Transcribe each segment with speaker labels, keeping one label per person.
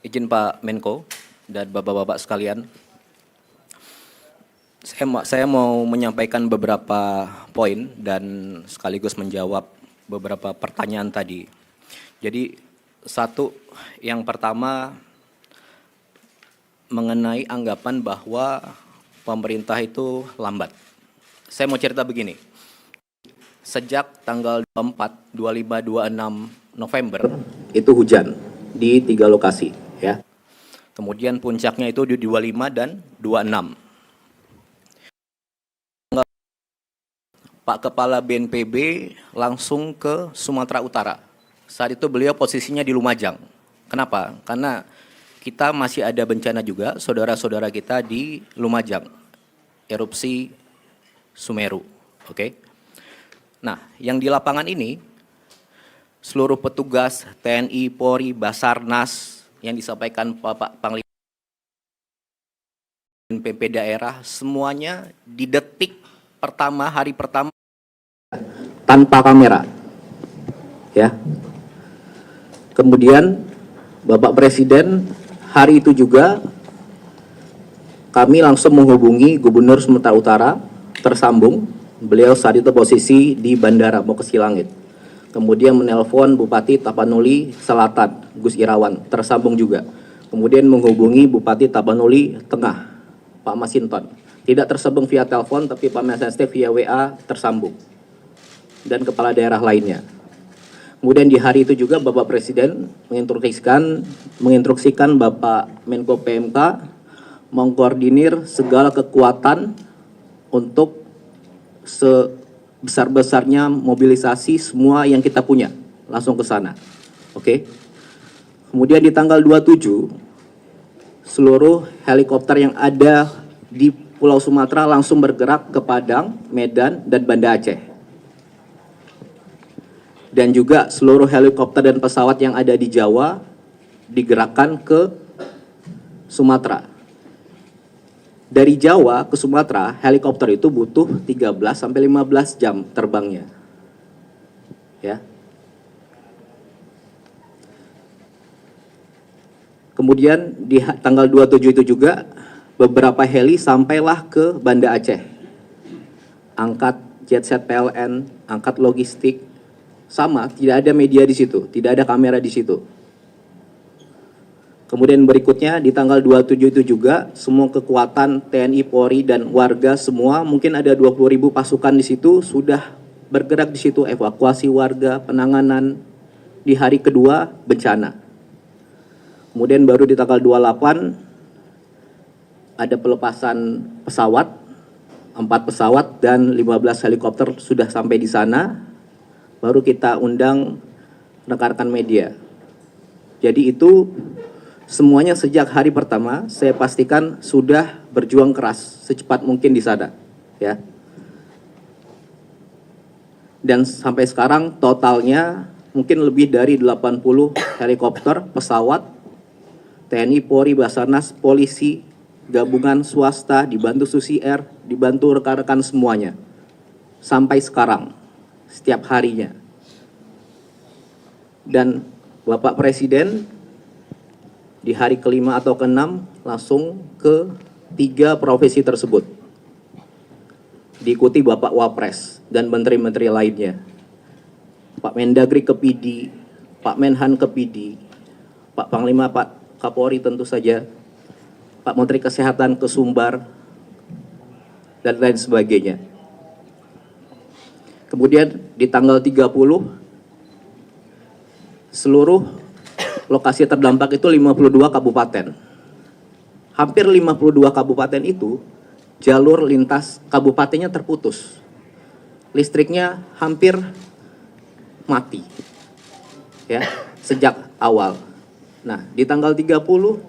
Speaker 1: Izin Pak Menko dan Bapak-Bapak sekalian, saya mau menyampaikan beberapa poin dan sekaligus menjawab beberapa pertanyaan tadi. Jadi yang pertama mengenai anggapan bahwa pemerintah itu lambat. Saya mau cerita begini. Sejak tanggal 24, 25, 26 November itu hujan di 3 lokasi ya. Kemudian puncaknya itu di 25 dan 26. Pak Kepala BNPB langsung ke Sumatera Utara. Saat itu beliau posisinya di Lumajang. Kenapa? Karena kita masih ada bencana juga, saudara-saudara kita di Lumajang, erupsi Sumeru. Oke. Nah, yang di lapangan ini, seluruh petugas TNI, Polri, Basarnas, yang disampaikan Bapak Panglima BNPB daerah, semuanya di detik pertama, hari pertama, tanpa kamera. Ya. Kemudian Bapak Presiden hari itu juga kami langsung menghubungi Gubernur Sumatera Utara, tersambung. Beliau saat itu posisi di bandara mau ke Silangit. Kemudian menelpon Bupati Tapanuli Selatan, Gus Irawan, tersambung juga. Kemudian menghubungi Bupati Tapanuli Tengah, Pak Masinton. Tidak tersambung via telepon, tapi Pak Masinton via WA tersambung. Dan kepala daerah lainnya. Kemudian di hari itu juga Bapak Presiden menginstruksikan Bapak Menko PMK mengkoordinir segala kekuatan untuk sebesar-besarnya mobilisasi semua yang kita punya langsung ke sana. Oke. Kemudian di tanggal 27 seluruh helikopter yang ada di Pulau Sumatera langsung bergerak ke Padang, Medan, dan Banda Aceh. Dan juga seluruh helikopter dan pesawat yang ada di Jawa digerakkan ke Sumatera. Dari Jawa ke Sumatera, helikopter itu butuh 13-15 jam terbangnya. Ya. Kemudian di tanggal 27 itu juga beberapa heli sampailah ke Banda Aceh. Angkat jetset PLN, angkat logistik, sama, tidak ada media di situ, tidak ada kamera di situ. Kemudian berikutnya di tanggal 27 itu juga semua kekuatan TNI, Polri, dan warga semua, mungkin ada 20.000 pasukan di situ, sudah bergerak di situ, evakuasi warga, penanganan di hari kedua bencana. Kemudian baru di tanggal 28 ada pelepasan pesawat, 4 pesawat dan 15 helikopter sudah sampai di sana. Baru kita undang rekan-rekan media. Jadi itu semuanya sejak hari pertama saya pastikan sudah berjuang keras secepat mungkin di sana, ya. Dan sampai sekarang totalnya mungkin lebih dari 80 helikopter, pesawat, TNI, Polri, Basarnas, polisi, gabungan swasta, dibantu Susi Air, dibantu rekan-rekan semuanya. Sampai sekarang, setiap harinya. Dan Bapak Presiden di hari kelima atau keenam langsung ke 3 provinsi tersebut. Diikuti Bapak Wapres dan menteri-menteri lainnya. Pak Mendagri ke PD, Pak Menhan ke PD, Pak Panglima, Pak Kapolri tentu saja, Pak Menteri Kesehatan ke Sumbar, dan lain sebagainya. Kemudian di tanggal 30, seluruh lokasi terdampak itu 52 kabupaten. Hampir 52 kabupaten itu jalur lintas kabupatennya terputus. Listriknya hampir mati. Ya, sejak awal. Nah, di tanggal 30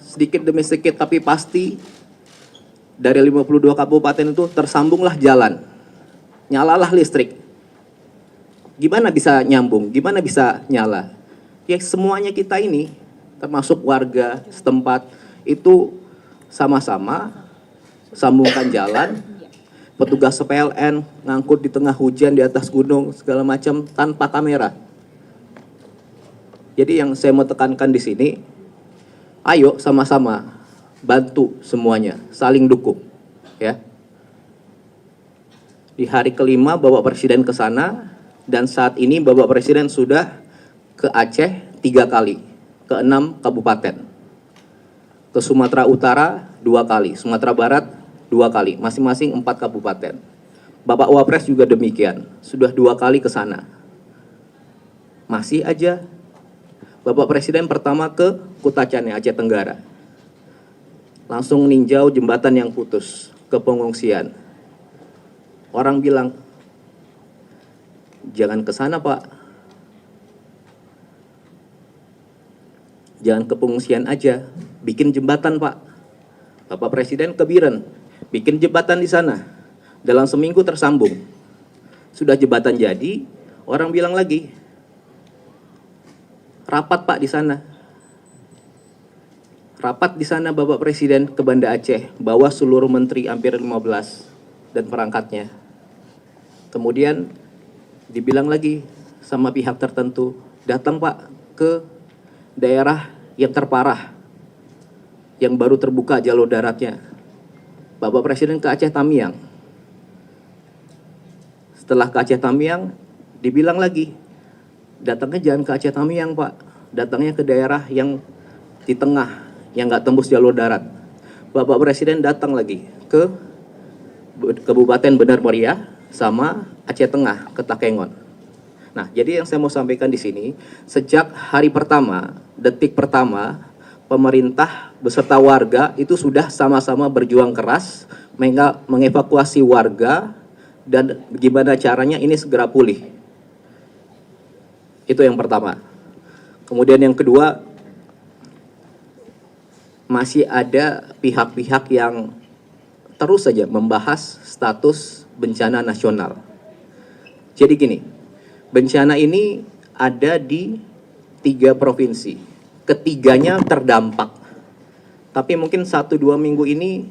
Speaker 1: sedikit demi sedikit tapi pasti dari 52 kabupaten itu tersambunglah jalan. Nyalalah listrik. Gimana bisa nyambung? Gimana bisa nyala? Ya semuanya kita ini, termasuk warga setempat, itu sama-sama sambungkan jalan. Petugas PLN ngangkut di tengah hujan di atas gunung segala macam tanpa kamera. Jadi yang saya mau tekankan di sini, Ayo sama-sama bantu semuanya, saling dukung, ya. Di hari kelima Bapak Presiden ke sana, dan saat ini Bapak Presiden sudah ke Aceh 3 kali, ke 6 kabupaten. Ke Sumatera Utara 2 kali, Sumatera Barat 2 kali, masing-masing 4 kabupaten. Bapak Wapres juga demikian, sudah 2 kali ke sana. Masih aja Bapak Presiden pertama ke Kutacane, Aceh Tenggara. Langsung meninjau jembatan yang putus, ke pengungsian. Orang bilang, jangan ke sana Pak. Jangan ke pengungsian aja, bikin jembatan Pak. Bapak Presiden ke Biren, bikin jembatan di sana. Dalam seminggu tersambung. Sudah jembatan jadi, orang bilang lagi, rapat Pak di sana. Rapat di sana Bapak Presiden ke Banda Aceh, bawa seluruh menteri hampir 15 dan perangkatnya. Kemudian dibilang lagi sama pihak tertentu, datang Pak ke daerah yang terparah, yang baru terbuka jalur daratnya. Bapak Presiden ke Aceh Tamiang. Setelah ke Aceh Tamiang, dibilang lagi, datangnya jangan ke Aceh Tamiang Pak, datangnya ke daerah yang di tengah, yang nggak tembus jalur darat. Bapak Presiden datang lagi ke Kabupaten Benar Meriah sama Aceh Tengah ke Takengon. Nah, jadi yang saya mau sampaikan di sini, sejak hari pertama, detik pertama, pemerintah beserta warga itu sudah sama-sama berjuang keras mengevakuasi warga dan gimana caranya ini segera pulih. Itu yang pertama. Kemudian yang kedua, masih ada pihak-pihak yang terus saja membahas status bencana nasional. Jadi gini, bencana ini ada di 3 provinsi, ketiganya terdampak. Tapi mungkin 1-2 minggu ini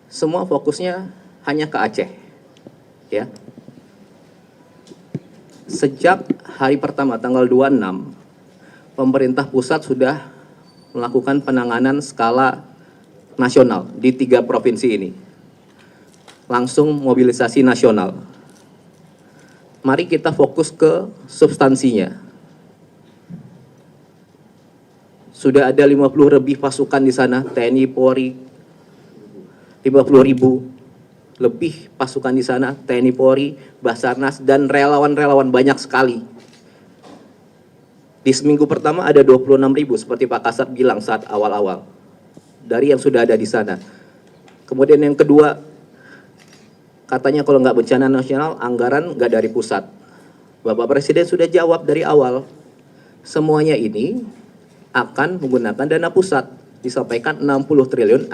Speaker 1: semua fokusnya hanya ke Aceh. Ya. Sejak hari pertama tanggal 26, pemerintah pusat sudah melakukan penanganan skala nasional di 3 provinsi ini. Langsung mobilisasi nasional. Mari kita fokus ke substansinya. Sudah ada 50 lebih pasukan di sana, TNI, Polri, 50.000 lebih pasukan di sana, TNI, Polri, Basarnas, dan relawan-relawan banyak sekali. Di seminggu pertama ada 26.000 seperti Pak Kasat bilang saat awal-awal. Dari yang sudah ada di sana. Kemudian yang kedua, katanya kalau nggak bencana nasional, anggaran nggak dari pusat. Bapak Presiden sudah jawab dari awal, semuanya ini akan menggunakan dana pusat. Disampaikan 60 triliun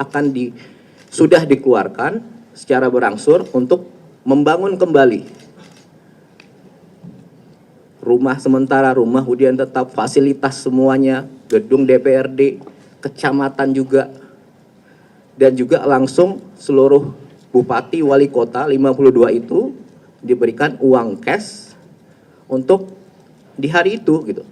Speaker 1: sudah dikeluarkan secara berangsur untuk membangun kembali rumah sementara, rumah hunian tetap, fasilitas semuanya, gedung DPRD, kecamatan juga, dan juga langsung seluruh bupati, wali kota 52 itu diberikan uang cash untuk di hari itu gitu.